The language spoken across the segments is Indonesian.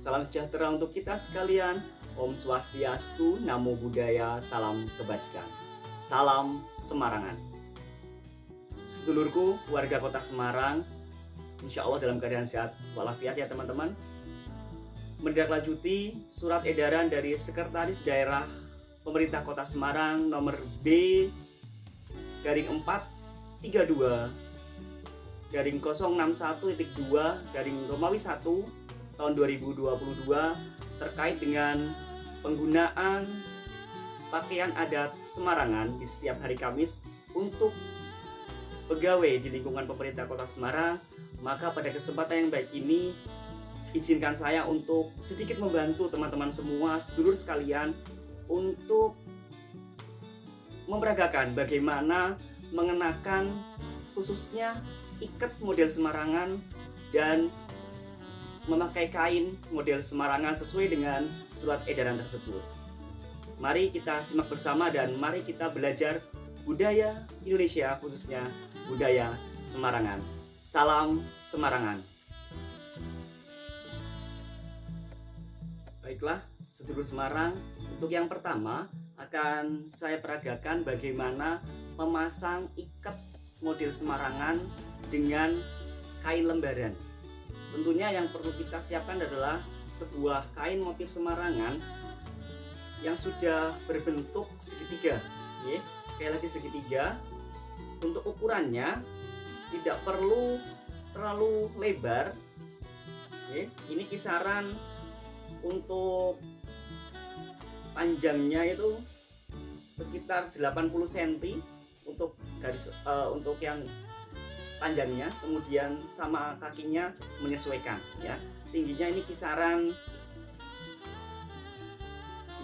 Salam sejahtera untuk kita sekalian. Om Swastiastu, Namo Buddhaya, salam kebajikan. Salam Semarangan. Sedulurku, warga kota Semarang, insya Allah dalam keadaan sehat walafiat ya teman-teman. Menindaklanjuti surat edaran dari Sekretaris Daerah Pemerintah Kota Semarang nomor B-432/061.2/Romawi 1 tahun 2022 terkait dengan penggunaan pakaian adat Semarangan di setiap hari Kamis untuk pegawai di lingkungan pemerintah Kota Semarang. Maka pada kesempatan yang baik ini izinkan saya untuk sedikit membantu teman-teman semua, sedulur sekalian, untuk memperagakan bagaimana mengenakan khususnya ikat model Semarangan dan memakai kain model Semarangan sesuai dengan surat edaran tersebut. Mari kita simak bersama dan mari kita belajar budaya Indonesia, khususnya budaya Semarangan. Salam Semarangan. Baiklah, sedulur Semarang, untuk yang pertama akan saya peragakan bagaimana memasang ikat model Semarangan dengan kain lembaran. Tentunya yang perlu kita siapkan adalah sebuah kain motif Semarangan yang sudah berbentuk segitiga. Sekali lagi segitiga. Untuk ukurannya tidak perlu terlalu lebar. Ini kisaran untuk panjangnya itu sekitar 80 cm untuk garis untuk yang panjangnya, kemudian sama kakinya menyesuaikan ya. Tingginya ini kisaran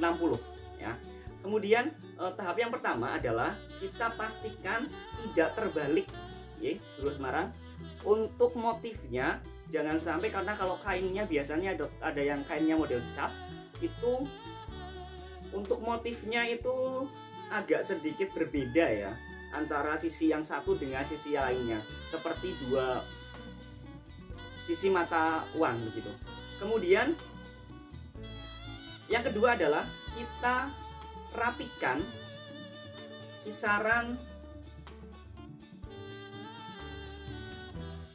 60 ya. Kemudian tahap yang pertama adalah kita pastikan tidak terbalik ya, sedulur Semarang. Untuk motifnya jangan sampai, karena kalau kainnya biasanya ada yang kainnya model cap, itu untuk motifnya itu agak sedikit berbeda ya antara sisi yang satu dengan sisi lainnya, seperti dua sisi mata uang begitu. Kemudian yang kedua adalah kita rapikan kisaran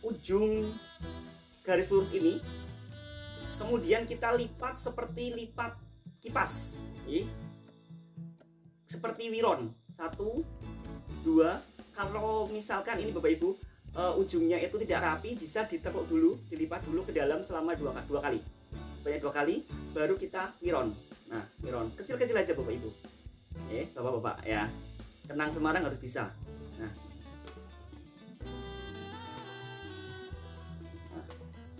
ujung garis lurus ini, kemudian kita lipat seperti lipat kipas, seperti wiron. 1, 2. Kalau misalkan ini Bapak Ibu ujungnya itu tidak rapi, bisa ditekuk dulu, dilipat dulu ke dalam selama dua kali, sebanyak 2 kali, baru kita wiron. Nah, wiron kecil-kecil aja Bapak Ibu, Bapak-bapak ya, kenang Semarang harus bisa. Nah,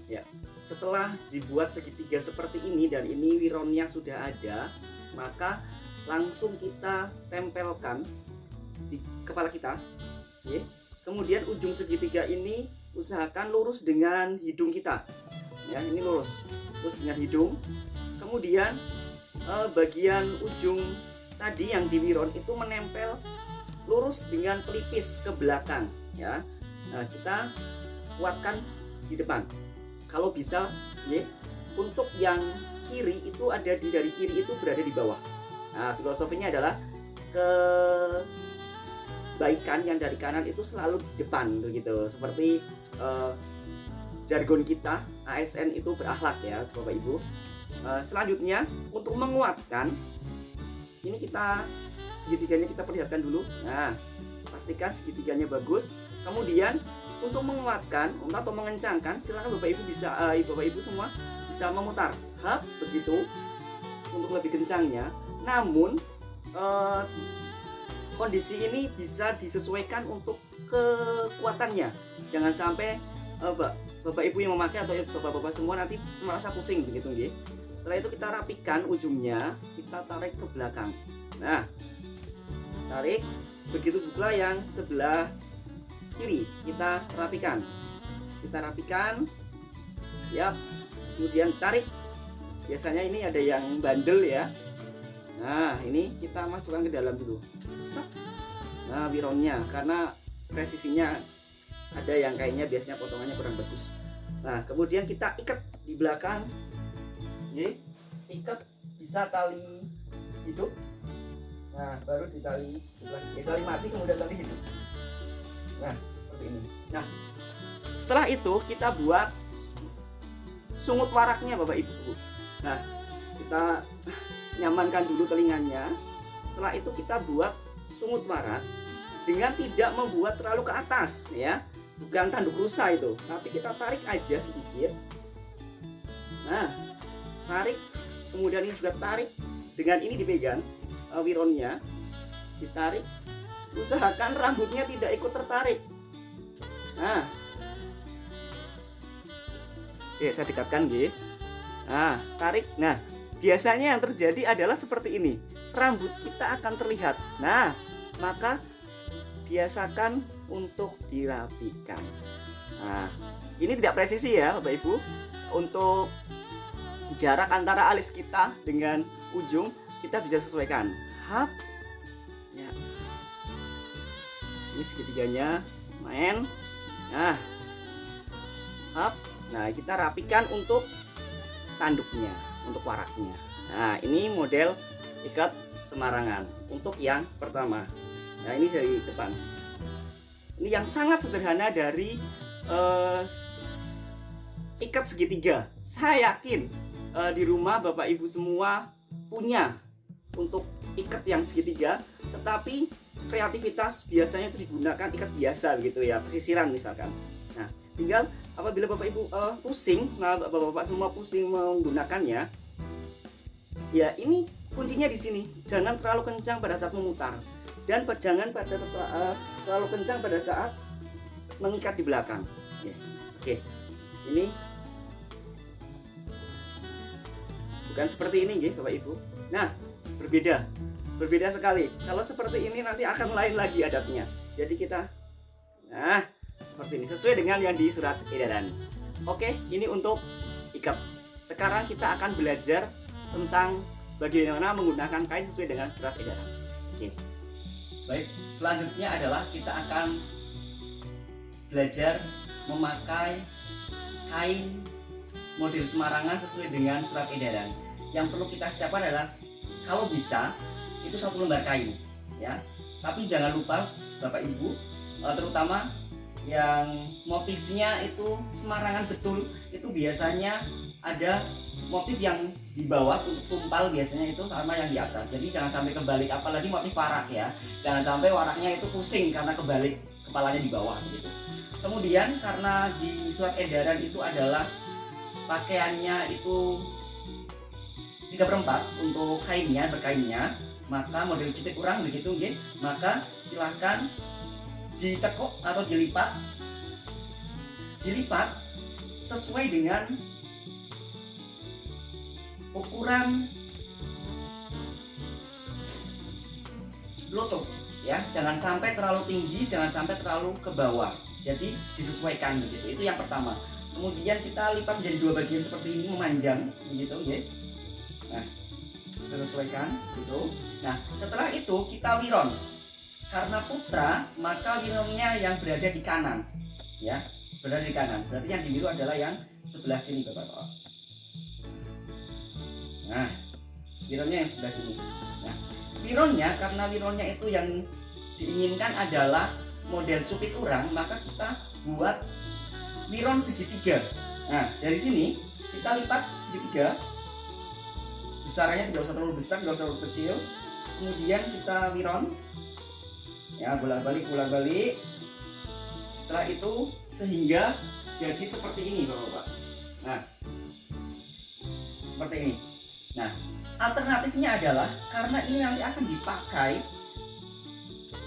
ya, setelah dibuat segitiga seperti ini dan ini wironnya sudah ada, maka langsung kita tempelkan di kepala kita. Kemudian ujung segitiga ini usahakan lurus dengan hidung kita ya, ini lurus dengan hidung. Kemudian bagian ujung tadi yang diwiron itu menempel lurus dengan pelipis ke belakang ya. Nah, kita kuatkan di depan kalau bisa ya. Untuk yang kiri itu ada dari kiri itu berada di bawah. Nah, filosofinya adalah kebaikan yang dari kanan itu selalu di depan begitu. Seperti jargon kita ASN itu berakhlak ya Bapak Ibu. Selanjutnya untuk menguatkan ini segitiganya kita perlihatkan dulu. Nah, pastikan segitiganya bagus. Kemudian untuk menguatkan atau mengencangkan, silakan Bapak Ibu bisa Bapak Ibu semua bisa memutar begitu untuk lebih kencangnya. Namun kondisi ini bisa disesuaikan untuk kekuatannya. Jangan sampai Bapak Ibu yang memakai atau Bapak-bapak semua nanti merasa pusing begitu nggih. Setelah itu kita rapikan ujungnya, kita tarik ke belakang. Nah, tarik, begitu pula yang sebelah kiri kita rapikan. Ya, kemudian tarik. Biasanya ini ada yang bandel ya. Nah, ini kita masukkan ke dalam dulu. Nah, wironnya, karena presisinya ada yang kayaknya biasanya potongannya kurang bagus. Nah, kemudian kita ikat di belakang ya, ikat bisa tali hidup. Nah, baru ditali lagi, tali mati kemudian tali hidup. Nah, seperti ini. Nah, setelah itu kita buat sungut waraknya Bapak Ibu. Nah, kita nyamankan dulu telinganya. Setelah itu kita buat sungut warak dengan tidak membuat terlalu ke atas ya. Bukan tanduk rusa itu, tapi kita tarik aja sedikit. Nah, tarik, kemudian ini juga tarik. Dengan ini dipegang wironnya, ditarik, usahakan rambutnya tidak ikut tertarik. Nah, oke, saya dekatkan gitu. Nah, tarik. Nah, biasanya yang terjadi adalah seperti ini, rambut kita akan terlihat. Nah, maka biasakan untuk dirapikan. Nah, ini tidak presisi ya Bapak Ibu. Untuk jarak antara alis kita dengan ujung kita bisa sesuaikan. Hap. Ya. Ini segitiganya main. Nah. Hap. Nah, kita rapikan untuk tanduknya, untuk waraknya. Nah, ini model ikat semarangan untuk yang pertama. Nah, ini dari depan. Ini yang sangat sederhana dari ikat segitiga. Saya yakin di rumah Bapak Ibu semua punya untuk ikat yang segitiga, tetapi kreativitas biasanya itu digunakan ikat biasa gitu ya, pesisiran misalkan. Nah, tinggal apabila Bapak Ibu pusing, Bapak-bapak semua pusing menggunakannya, ya ini kuncinya di sini. Jangan terlalu kencang pada saat memutar dan jangan terlalu kencang pada saat mengikat di belakang. Ya. Oke, ini bukan seperti ini ya Bapak Ibu. Nah, berbeda sekali. Kalau seperti ini nanti akan lain lagi adatnya. Jadi kita, nah seperti ini, sesuai dengan yang di surat edaran. Oke, ini untuk ikat. Sekarang kita akan belajar tentang bagaimana menggunakan kain sesuai dengan surat edaran. Oke. Baik, selanjutnya adalah kita akan belajar memakai kain model semarangan sesuai dengan surat edaran. Yang perlu kita siapkan adalah kalau bisa itu 1 lembar kain ya. Tapi jangan lupa Bapak Ibu, terutama yang motifnya itu semarangan betul, itu biasanya ada motif yang di bawah untuk tumpal biasanya itu sama yang di atas. Jadi jangan sampai kebalik, apalagi motif warak ya. Jangan sampai waraknya itu pusing karena kebalik kepalanya di bawah begitu. Kemudian karena di surat edaran itu adalah pakaiannya itu 3/4 untuk kainnya, berkainnya, maka model cipik kurang begitu nggih. Maka silahkan ditekuk atau dilipat sesuai dengan ukuran lutut ya. Jangan sampai terlalu tinggi, jangan sampai terlalu ke bawah. Jadi disesuaikan begitu. Itu yang pertama. Kemudian kita lipat menjadi 2 bagian seperti ini, memanjang begitu nggih. Nah, kita sesuaikan gitu. Nah, setelah itu kita wiron. Karena putra, maka wironnya yang berada di kanan ya, berada di kanan. Berarti yang diwiru adalah yang sebelah sini Bapak-bapak. Nah, wironnya yang sebelah sini. Nah, wironnya, karena wironnya itu yang diinginkan adalah model cupik urang, maka kita buat wiron segitiga. Nah, dari sini kita lipat segitiga. Besarannya tidak usah terlalu besar, tidak usah terlalu kecil. Kemudian kita wiron. Ya, bolak-balik. Setelah itu sehingga jadi seperti ini Bapak-bapak. Nah, seperti ini. Nah, alternatifnya adalah karena ini nanti akan dipakai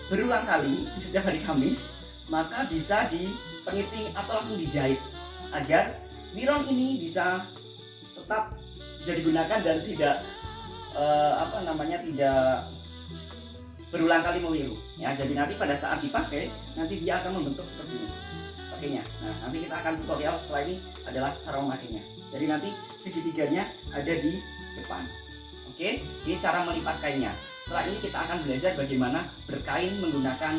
berulang kali di setiap hari Kamis, maka bisa dipeniting atau langsung dijahit agar wiron ini bisa tetap bisa digunakan dan tidak tidak berulang kali mewiru ya. Jadi nanti pada saat dipakai nanti dia akan membentuk seperti ini pakainya. Nah, nanti kita akan tutorial setelah ini adalah cara memakainya. Jadi nanti segitiganya ada di depan. Oke, ini cara melipat kainnya. Setelah ini kita akan belajar bagaimana berkain menggunakan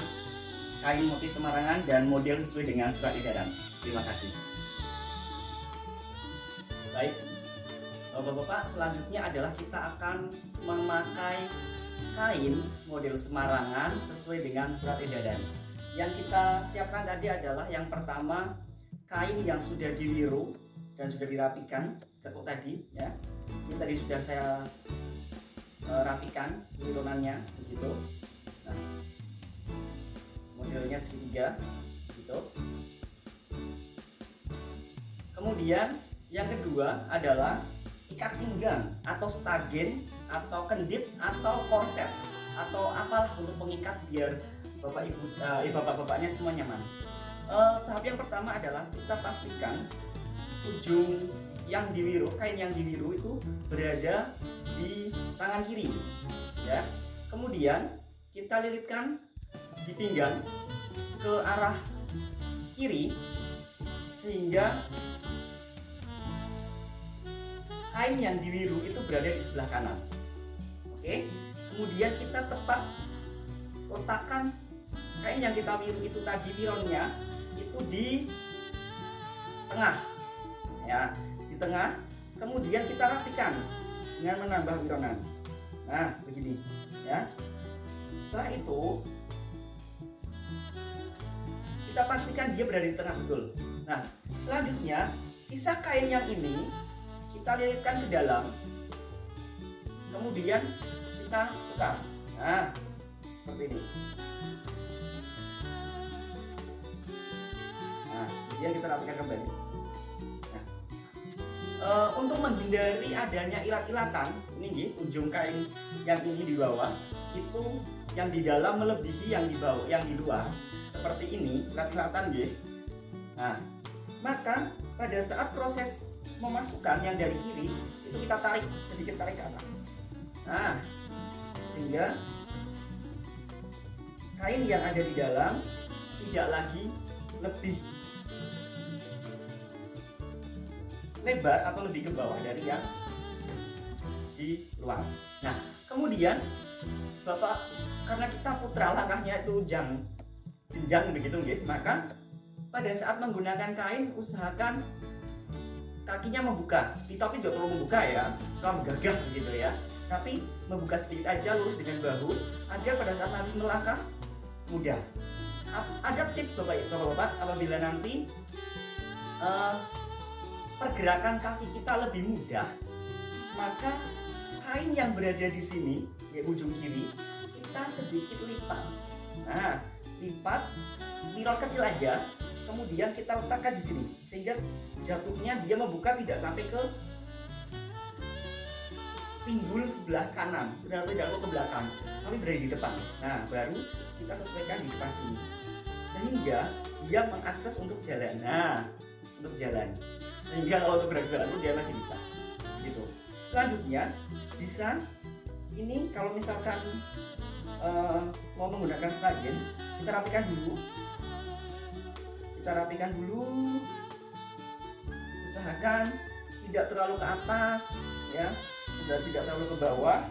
kain motif semarangan dan model sesuai dengan surat edaran. Terima kasih. Baik, Bapak-bapak, selanjutnya adalah kita akan memakai kain model semarangan sesuai dengan surat edaran. Yang kita siapkan tadi adalah yang pertama kain yang sudah diwiru dan sudah dirapikan tekuk tadi ya. Ini tadi sudah saya rapikan wironannya begitu. Nah, modelnya segitiga gitu. Kemudian yang kedua adalah ikat pinggang atau stagen atau kendit atau korset atau apalah untuk mengikat biar bapak ibu bapak-bapaknya semua nyaman. Tahap yang pertama adalah kita pastikan ujung yang diwiru, kain yang diwiru itu berada di tangan kiri ya. Kemudian kita lilitkan di pinggang ke arah kiri sehingga kain yang diwiru itu berada di sebelah kanan. Oke, kemudian kita tepat letakkan kain yang kita wiru itu tadi, wironnya itu di tengah ya, di tengah. Kemudian kita rapikan dengan menambah wironan. Nah, begini ya. Setelah itu kita pastikan dia berada di tengah betul. Nah, selanjutnya sisa kain yang ini kita lilitkan ke dalam, kemudian kita tukar. Nah, seperti ini. Nah, kemudian kita rapikan kembali. Nah, untuk menghindari adanya ilat-ilatan, ini ujung kain yang ini di bawah itu yang di dalam melebihi yang di bawah, yang di luar seperti ini, ilat-ilatan Nah, maka pada saat proses memasukkan yang dari kiri itu kita tarik sedikit, tarik ke atas. Nah, sehingga kain yang ada di dalam tidak lagi lebih lebar atau lebih ke bawah dari yang di luar. Nah, kemudian Bapak, karena kita putra langkahnya itu jenjang begitu maka pada saat menggunakan kain usahakan kakinya membuka, tapi tidak perlu membuka ya, kalau gagah gitu ya. Tapi membuka sedikit aja, lurus dengan bahu, agar pada saat nanti melangkah mudah. Ada tips bapak-bapak, apabila nanti pergerakan kaki kita lebih mudah, maka kain yang berada di sini, di ujung kiri, kita sedikit lipat. Nah, lipat, wiron kecil aja. Kemudian kita letakkan di sini sehingga jatuhnya dia membuka tidak sampai ke pinggul sebelah kanan, tidak ke belakang, tapi berada di depan. Nah, baru kita sesuaikan di depan sini sehingga dia mengakses untuk jalan. Nah, untuk jalan sehingga kalau untuk berjalan pun dia masih bisa gitu. Selanjutnya bisa ini kalau misalkan mau menggunakan stagen, kita rapikan dulu, usahakan tidak terlalu ke atas ya, dan tidak terlalu ke bawah.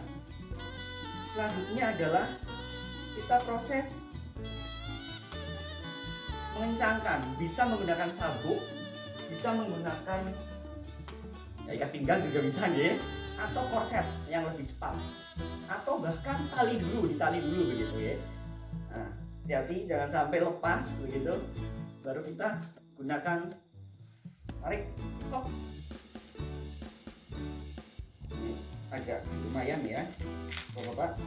Selanjutnya adalah kita proses mengencangkan, bisa menggunakan sabuk, bisa menggunakan ya, ikat pinggang juga bisa atau korset yang lebih cepat, atau bahkan ditali dulu begitu ya. Nah, hati-hati jangan sampai lepas begitu. Baru kita gunakan tarik, hop. Ini agak lumayan ya, bapak-bapak.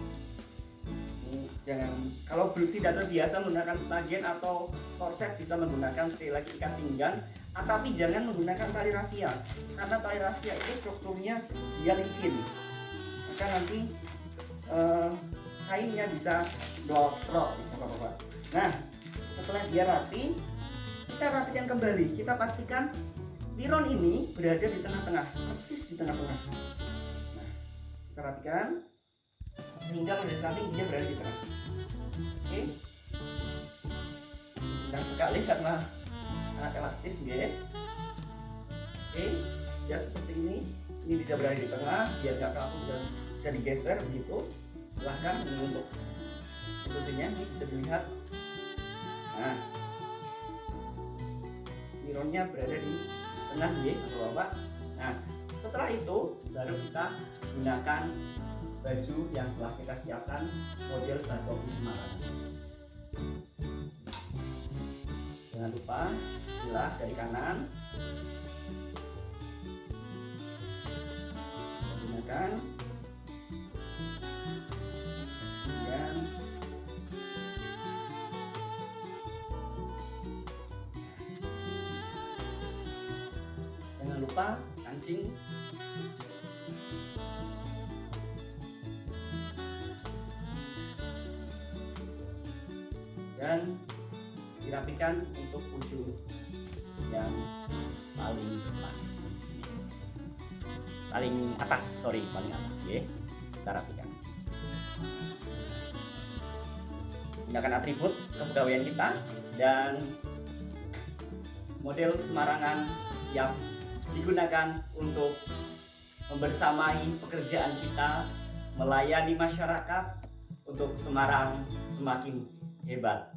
Jangan, kalau belum tidak terbiasa menggunakan stagen atau korset, bisa menggunakan sekali lagi ikat pinggang, tapi jangan menggunakan tali rafia, karena tali rafia itu strukturnya dia licin, maka nanti kainnya bisa drop, bapak-bapak. Nah, setelah dia rapi, kita rapikan kembali. Kita pastikan wiron ini berada di tengah-tengah, persis di tengah-tengah. Nah, kita rapikan sehingga pada samping dia berada di tengah. Oke, kencang sekali karena sangat elastis ya. Oke, ya seperti ini. Ini bisa berada di tengah biar nggak kaku dan bisa digeser begitu. Silahkan untuk tutupnya ini bisa dilihat. Nah, wironnya berada di tengah ya, bapak. Nah, Setelah itu baru kita gunakan baju yang telah kita siapkan model Basofi Semarang. Jangan lupa bilah dari kanan, gunakan, kemudian jangan lupa kancing, dan dirapikan untuk ujung yang paling depan, paling atas, paling atas, oke. Kita rapikan. Gunakan atribut kepegawaian kita dan model Semarangan siap digunakan untuk membersamai pekerjaan kita melayani masyarakat untuk Semarang semakin hebat.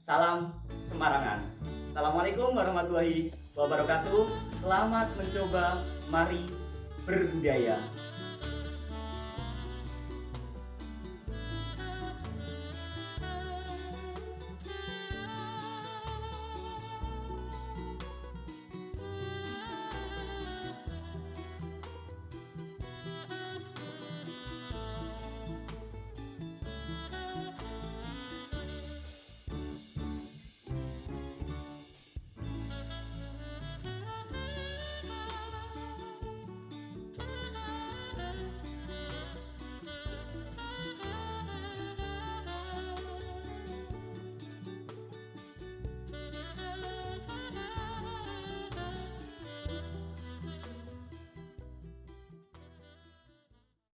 Salam Semarangan. Assalamualaikum warahmatullahi wabarakatuh. Selamat mencoba, mari berbudaya.